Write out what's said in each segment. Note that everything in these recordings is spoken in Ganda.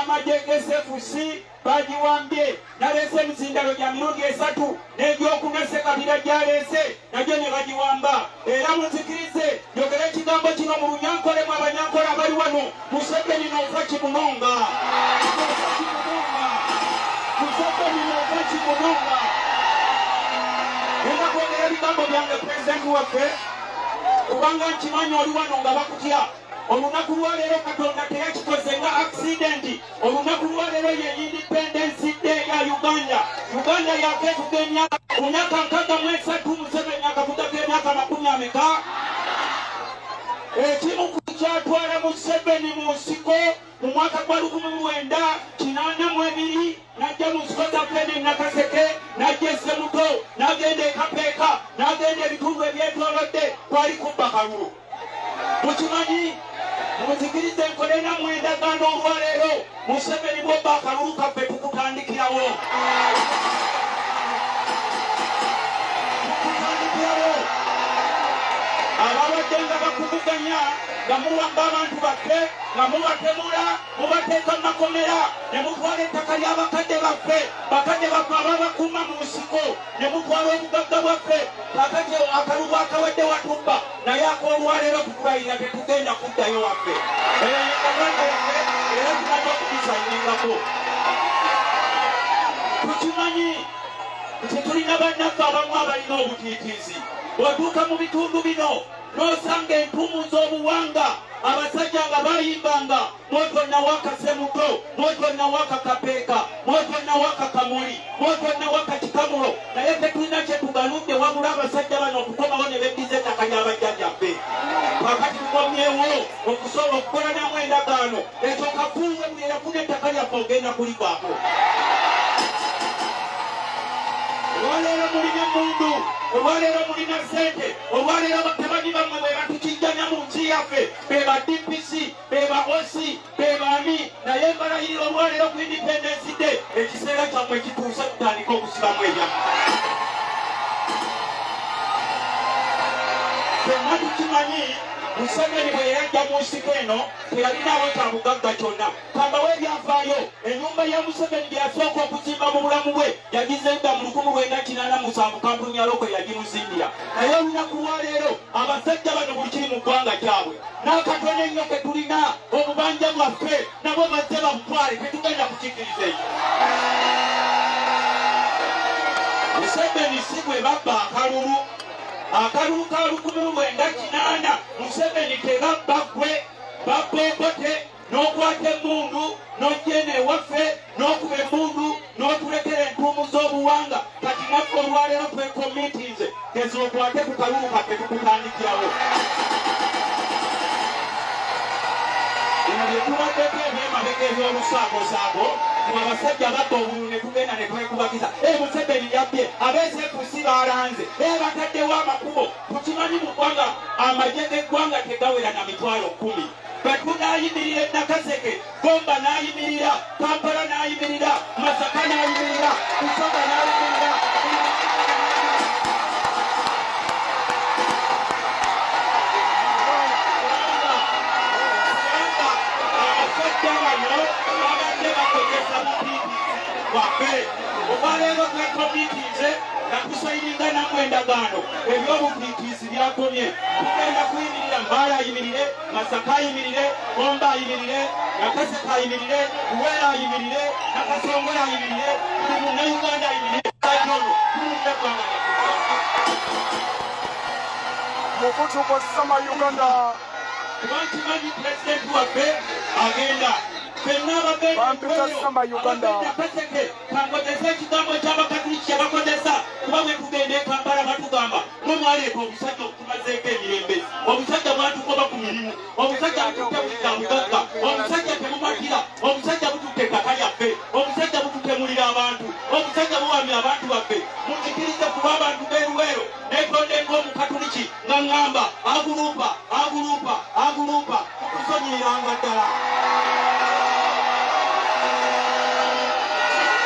Amajegesefusi bagiwambye nalese emizindalo gya mirundi 3 n'ebyokunese kabira gyalese nagyo ne bagiwamba era muzikirize yogera ekigambo kino mu Runyankole mu Abanyankole abali wano Museveni n'ova kimunonga Museveni n'ova kimunonga era kwogera ebigambo byange pulezidenti waffe kubanga nkimanyi oli wano nga bakutya olunaku lwaleero Katonda teyakikoze nga accident olunaku lwaleero ye Independence Day ya Uganda yakeetuga emyaka ku myaka 63 Museveni akavugako emyaka 40 ekimu ku kyatwala Museveni mu nsiko mu mwaka gwa 1982 najja mu nsiko za Fred Nakaseke najja Ssemuto n'agenda e Kapeeka n'agenda ebitundu ebyetoolodde kwali kubba kalulu mukimanyi muzikirize nkole nammwe endagaano olwaleero Museveni bw'obba akalulu kaffe tukutandikirawo ababadde nga bakuvuganya nga muwamba abantu baffe nga mubatemula mubateeka mu makomera ne mutwala ettaka ly'abakadde baffe ababakuuma mu nsiko ne mutwala obugagga bwaffe kakati akalubu akawadde watubba naye ak'olwaleero tukulayira tetugenda kuddayo waffe Uganda yaffe era tunaga okubisanyingako tukimanyi nti tulina bannaffe abamu abalina obutiitiizi bw'otuuka mu bitundu bino n'osanga entuumu z'obuwanga abasajja nga bayimbanga moto nawaka Ssemuto moto nawaka Kapeeka moto nawaka Kamuli moto nawaka Kikamulo naye tetulina kye tugaludde wabula abasajja bano okukomawo ne beddiza ettaka ly'abajjajjaffe kakati tukomyewo okusobola okukola namwe endagaano ekyo kafuuwe buli eyafuna ettaka lyaffe ogenda kulivaako olwaleero mulina emmundu olwaleero mulina ssente olwaleero batabani bammwe bwe batukijjanya mu nsi yaffe be ba DPC be ba OC be baani naye mbalayirira olwaleero ku Independence Day ekiseera kyammwe kituuse tutandika okusibamu ebyaffe fenna tukimanyi Museveni bwe yajja mu nsiko eno teyalinaawo kya bugagga kyonna kambawo ebyafaayo ennyumba ya Museveni gye yasooka okuzimba mu bulamu bwe yagizimba mu 1987 kampuni ya Loko yagimuzimbira naye olunaku lwaleero abasajja bano buli kiri mu ggwanga kyabwe n'akatono ennyo ke tulina obubanja bwaffe nabo bazze babutwale tetugenda kukikkiriza ekyo Museveni si bwe babba akalulu ka 1980 Museveni tebabba gwe babba okote n'okwata emmundu n'ojjena ewaffe n'okuba emmundu n'otulekera entuumu z'obuwanga kati naffe olwaleero twekomitinze geza okwate ku kalulu kaffe tukutandikirawo bino bye tubaddeko ebyemabega eby'olusaagosaago abasajja babba obululu ne tugenda ne twekubagiza Museveni yabbye abeesekusi baalanze bataddewo amakubo tukimanyi mu ggwanga amagye g'eggwanga tegawera na 10,000 bwe n'ayimirira e Nakaseke Gomba n'ayimirira Kampala n'ayimirira Masaka n'ayimirira Busoga n'ayimirira abasajja bano babadde bakozesa butiitiizi bwaffe olwaleero twekomitinze nakusayiringa namwe endagaano eby'obutiitiizi byakomye tugenda kuyimirira Mbaala ayimirire Masaka ayimirire Gomba ayimirire Nakaseke ayimirire Luweera ayimirire Nakasongola ayimirire buli Munnayuganda ayimirire Kajono tulunda ggwanga mukutuko sama Uganda kuba nkimanyi pulezidenti waffe agenda bampita sama Uganda Nakaseke kankozesa ekigambo eky'Abakatuliki kye bakozesa kuba bwe tugenda e Kampala batugamba mwe mwaleeta obusajja okutumazeeko emirembe obusajja bwatugoba ku mirimu obusajja bututte buli kya bugagga obusajja tebumatira obusajja bututte ettaka lyaffe obusajja bututemulira abantu obusajja buwamya abantu baffe muzikirize kuba abantu b'eruweero netonde ng'Omukatuliki nga ŋŋamba agulupa tukusonyiriranga ddala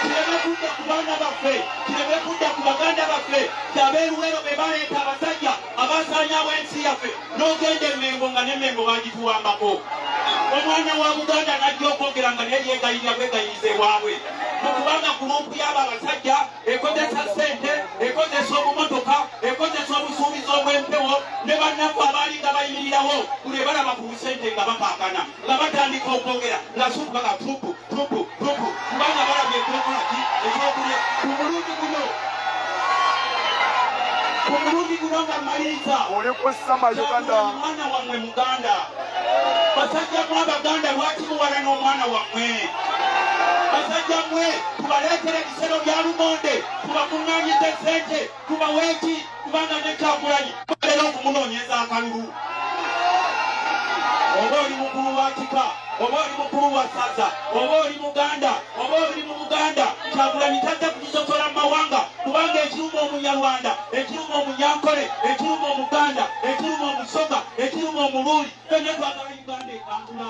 kireme kudda ku baana baffe kireme kudda ku baganda baffe kyabeeruweero be baleeta abasajja abasaanyaawo ensi yaffe n'ogenda Emmengo nga n'Emmengo bagituwambako omwana wa Buganda najja okwogera nga neryegayirira bwegayirize waabwe mukubanga gurupu y'abo abasajja ekozesa ssente ekozesa obumotoka ekozesa obusuubizi obw'empewo ne bannaffe abaali nga bayimirirawo buli balaba ku busente nga bapaakana nga batandika okwogera nga suupaga tupu kubanga balabye ekyokolaki ekyokulya ku mulundi guno nga maliriza omwana wammwe Muganda basajja mwe Abaganda lwaki muwala n'omwana wammwe basajja mwe tubaleetere ebisero bya lumonde tubakuŋŋaanyize ssente tubaweeki kubanga nekyagulanyi era okumunoonyeza akalulu oba oli mukulu wa kika oba oli mukulu wa ssaza oba oli Muganda oba oli mu Buganda Kyagulanyi tadde kukisosola mu mawanga kubanga ekiruma Omunyarwanda ekiruma Omunyankole ekiruma Omuganda ekiruma Omusoga ekiruma Omuluuli byonna twagala Uganda ekangula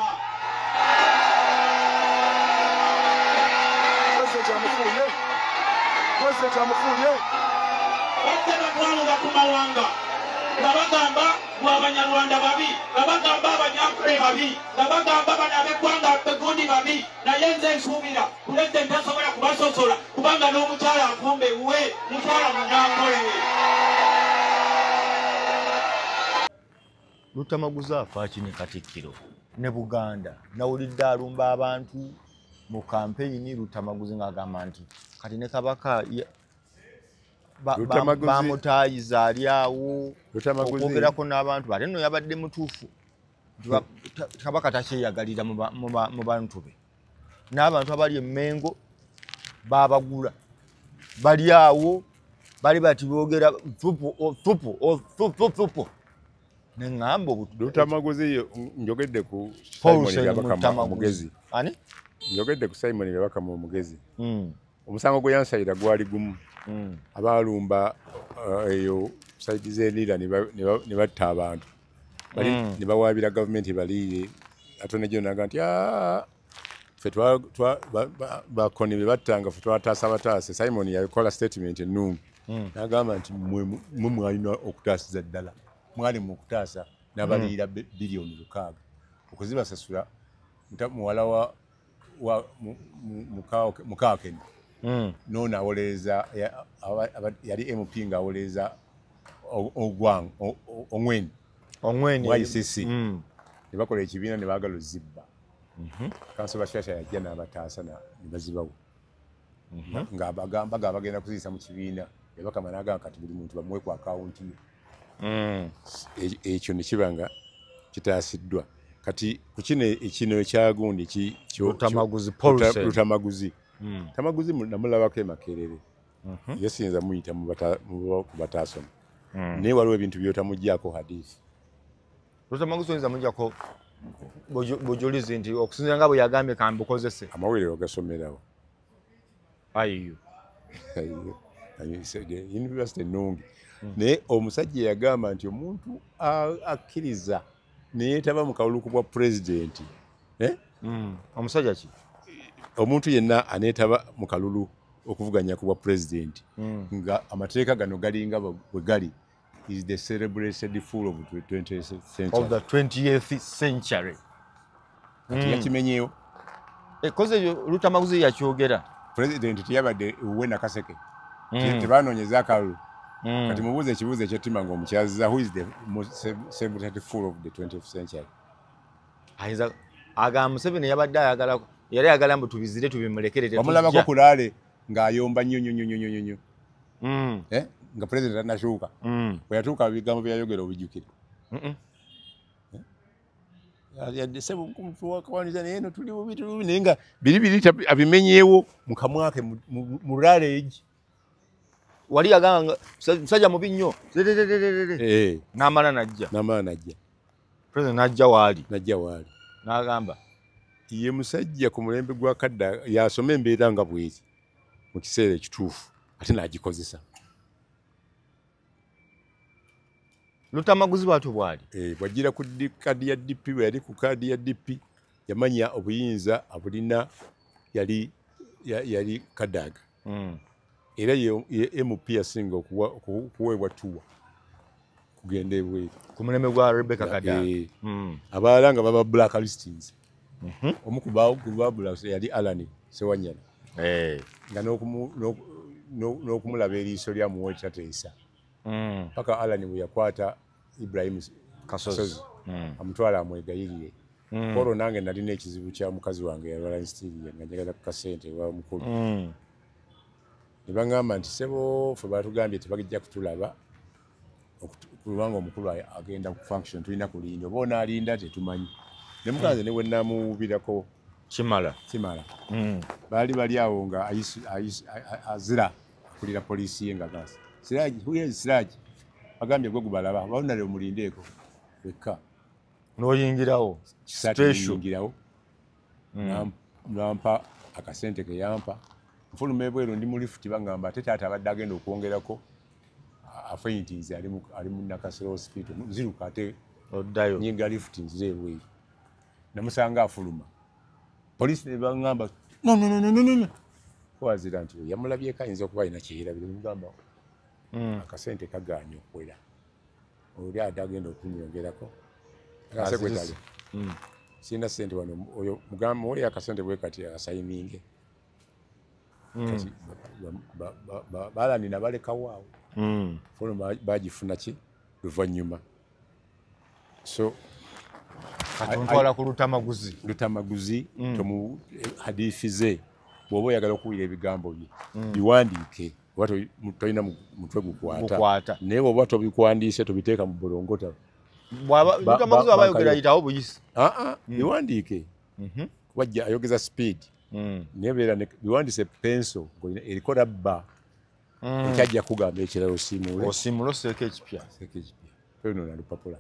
bajja batwalula ku mawanga nga bagamba Abanyarwanda babi nga bagamba Abanyankole babi nga bagamba bano ab'eggwanga Begundi babi naye nze nsuubira pulezidenti tasobola kubasosola kubanga n'omukyala afumba ewuwe mukyala Munyankole. Lutamaguzi afa kini Katikkiro ne Buganda nawulidde alumba abantu mu kampeyini Lutamaguzi ng'agamba nti kati ne Kabaka bamutayiza ali awo okwogerako n'abantu ate nno yabadde mutuufu Kabaka takyeyagalira mu bantu be n'abantu abali eMmengo babagula bali awo bali bati boogera tupu neŋŋamba Lutamaguzi njogedde ku Simon Byabakama omugezi ani njogedde ku Simon Byabakama omugezi omusango gwe yansayira gwali gumu abalumba eyo saidi z'Elira ne batta abantu ne bawaabira gavumenti baliire atone gyo naga nti ffe bakoni be battanga ffe twataasa bataase Simon yakola statement ennungi n'agamba nti mwe mwalina okutaasiza ddala mwali mu kutaasa n'abaliira biliyoni 6 okuzibasasula muwala wa Mukaakeni nona awolereza yali MP nga awolereza Ongwen wa ICC ne bakola ekibiina ne baagala ozibba kanso bashasha yajja n'abataasa ne bazibawo nga bagenda kuziisa mu kibiina Byabakama n'agamba kati buli muntu bamuwe ku akawunti ye ekyo ne kiba nga kitaasiddwa kati ku kino ekyagundi Lutamaguzi Tamaguzi namulabako Makerere yesinza muyita mu bataasoma naye waliwo ebintu byotamuggyako hadiisi Lutamaguzi oyinza muggyako bujulizi nti okusinzira nga bwe yagambye kambukozese amawulire ogasomerawo ayiyo University ennungi naye omusajja yagamba nti omuntu akkiriza neyeetaba mu kaluluku bwa pulezidenti omusajja ki omuntu yenna aneetaba mu kalulu okuvuganya ku bwa pulezidenti nga amateeka gano galinga bwe gali is the celebrated fool of the 20th century. Of the 20th century. Yakimenyeewo. Koze Lutamaguzi yakyogera. President tiyabadde uwena kaseke. Tebanoonyeza akalulu. Kati mubuuze ekibuuzo ekyettima ng'omukyaziza who is the most celebrated fool of the 20th century. Aiza aga Museveni yabadde ayagala mbu tubizire tubimulekere. Wamulabako kulaale ng'ayomba nnyo. Nga president anashuka. Bwe yatuuka ebigambo byayogera obijjukira. Yadde omuntu wakawaniza naye no tuli bubi naye nga biri abimenyeewo mu kamwake mu lulaale egi. Wali agamba musajja mubi nnyo. N'amala najja. President najja waali. N'agamba ye musajja ku mulembe gwa kadda yasoma embeera nga bwezi mu kiseera ekituufu ate n'agikozesa. Lutamaguzi bwatyo bwali. Bwajjira ku kadi ya DP bwe yali ku kadi ya DP yamanya obuyinza abulina yali Kadaga. Era ye MP yasinga okuweebwa tuwa kugenda ebweru ku mulembe gwa Rebecca Kadaga. Abalala nga baba blacklistings omu ku baabula yali Alan Sewanyana nga n'okumulaba eriiso lyamuwa ekitateesa paka Alan bwe yakwata Ibrahim Kasozi amutwala amwegayirire olwo nange nalina ekizibu kya mukazi wange yalwala nsitiriye nga njagala ku kasente wa mukulu ne baŋŋamba nti sebo fe batugambye tebagijja kutulaba kubanga omukulu agenda ku function tulina kulinda oba onaalinda tetumanyi ne mukazi ne bwe nnamuwubirako kimala bali awo nga azira akulira poliisi ye nga gasi Siraji agambye gwe gubalaba balunale omulindeeko wekka n'oyingirawo kisatuyingirawo nampa akasente ke yampa nfuluma ebweru ndi mu lifuti bagamba ate taata abadde agenda okwongerako afeintinze ali mu Nakasero hospital nziruka ate oddayo nyinga lifuti nzire ebweru namusanga afuluma polisi ne bagamba no wazira nti yamulabyeko ayinza okuba alina kyeyirabire mugamba akasente kaganye okwera oli ate agenda okunyongerako akasekwetale sina sente wano oyo mugamba oyo akasente bwe kati asayininge balani nabalekawo awo fuluma bagifuna ki luvannyuma so atontwala ku lutamaguzi tomu hadithi ze bw'oba oyagala okuwulira ebigambo bye biwandiike oba tolina mutwe gukwata naye bw'oba tobikwandiise tobiteeka mu bolongota lutamaguzi aba ayogera ayitawo buyisi biwandiike wajja ayogeza speed naye beera biwandiise penso eriko labba ekyajja kugamba ekirala osimule oseeko ekipya eno nalupapula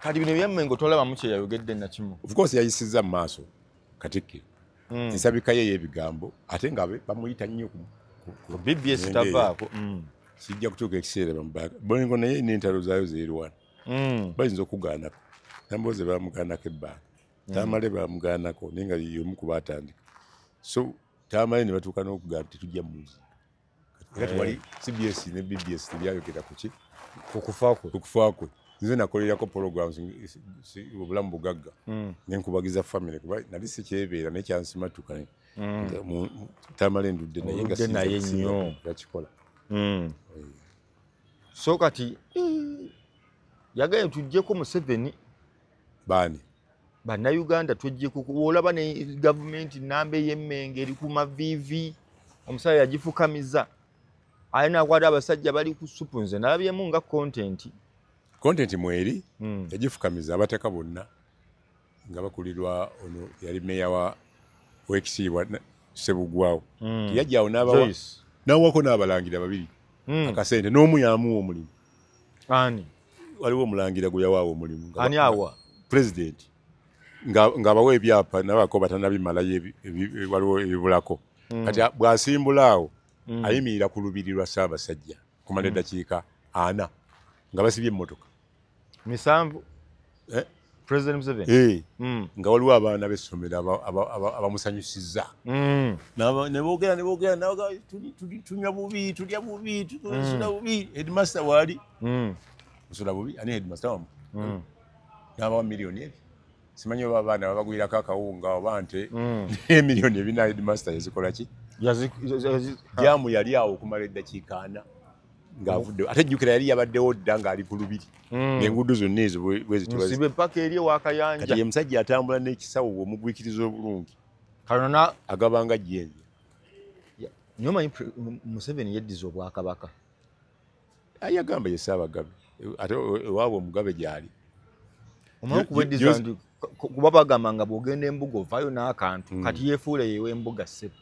kati bino ebyammengo tolabamu kye yayogedde nakimu of course yayisizza mu maaso Katikkiro ensabika ye y'ebigambo ate nga bamuyita nnyo ku BBS tavaako kijja kutuuka ekiseera bamubaga Bolingo naye n'entalo zaayo zeerwana bayinza okugaanako namboze bamugaanako ebbanga Tamale bamugaanako naye nga y'omu ku baatandika so Tamale ne batuuka n'okugamba tetujja mmuzi kati wali CBS ne BBS tebyayogera ku ki okufa kwe nze nakolerako programs obulamu bugagga nenkubagiza family kuba nali sikyebeera naye kyansimatuka Tamale ndudde naye nnyo yakikola so kati yagaye tujjeko Museveni baani bannayuganda tujjeko olaba ne gavumenti namba ey'emmenge eri ku mavivi omusaya yagifukamiza ayina akwata abasajja bali ku supu nze nalabyemu nga content mweri yagifukamiza abateka bonna nga bakulirwa ono yali meya w'ekisiibwa Sebugwawo yajjawo n'awako n'abalangira babiri akasente n'omu yamuwa omulimu ani waliwo omulangira gwe yawaawo omulimu ani awa president nga abawa ebyapa nabako batanabimalayo waliwo ebibulako kati bw'asimbula awo ayimirira ku lubiri lwa Ssaabasajja kumala eddakiika 4 nga basibye emmotoka 7 President Museveni nga waliwo abaana b'essomero abamusanyusizza ne boogera tunywa bubi tulya bubi tusula bubi headmaster waali tusula bubi ani headmaster wamu n'abawa miliyoni ebi simanyi oba abaana babagwirako akawunga oba nte emiliyoni ebina headmaster yazikola ki jamu yali awo okumala eddakiika 4 ng'avudde ate jjukira yali yabaddewo dda ng'ali ku lubiri ng'enguudo zonna ezo bwezitiba paka eri ewakayanja kati ye musajja atambula n'ekisawo omugwikiriza obulungi kanona agabanga jjenje nyo manyi Museveni yeddiza obwakabaka yagamba ye Ssaabagabe ate ewaabwe omugabe gy'ali omala okubweddiza kuba bagamba nga bw'ogenda embuga ovaayo n'akantu kati yeefuule yeewa embuga ssebo